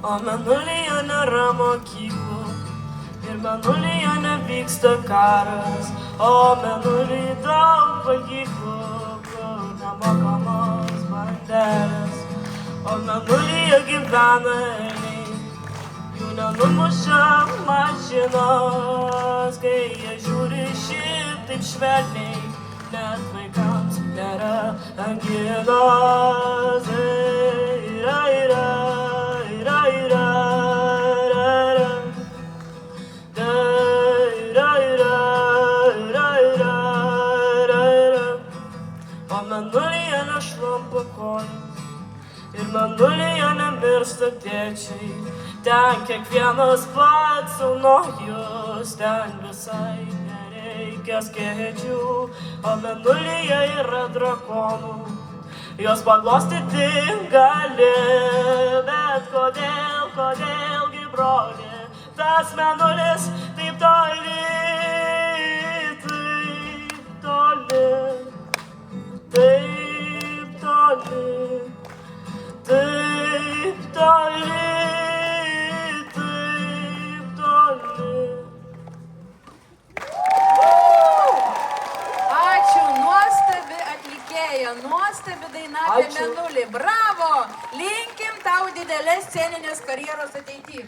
O Mėnulyje nėra mokyklų ir Mėnulyje nevyksta karas, o Mėnuly daug valgyklų, kur nemokamos bandelės. O Mėnulyje gyvena elniai, jų nenumuša mašinos, kai jie žiūri šitaip švelniai, net vaikams nėra anginos. O Mėnulyje nešlampa kojos ir Mėnulyje nemirsta tėčiai, ten kiekvienas pats saunojus, ten visai nereikia skėčių. O Mėnulyje yra drakonų, jos paglostyti gali, bet kodėlgi broli, tas Mėnulis taip toli, taip toli. Taip toli, taip toli, taip toli. Ačiū, nuostabi atlikėja, nuostabi daina apie Mėnulį. Bravo! Linkim tau didelės sceninės karjeros ateityje.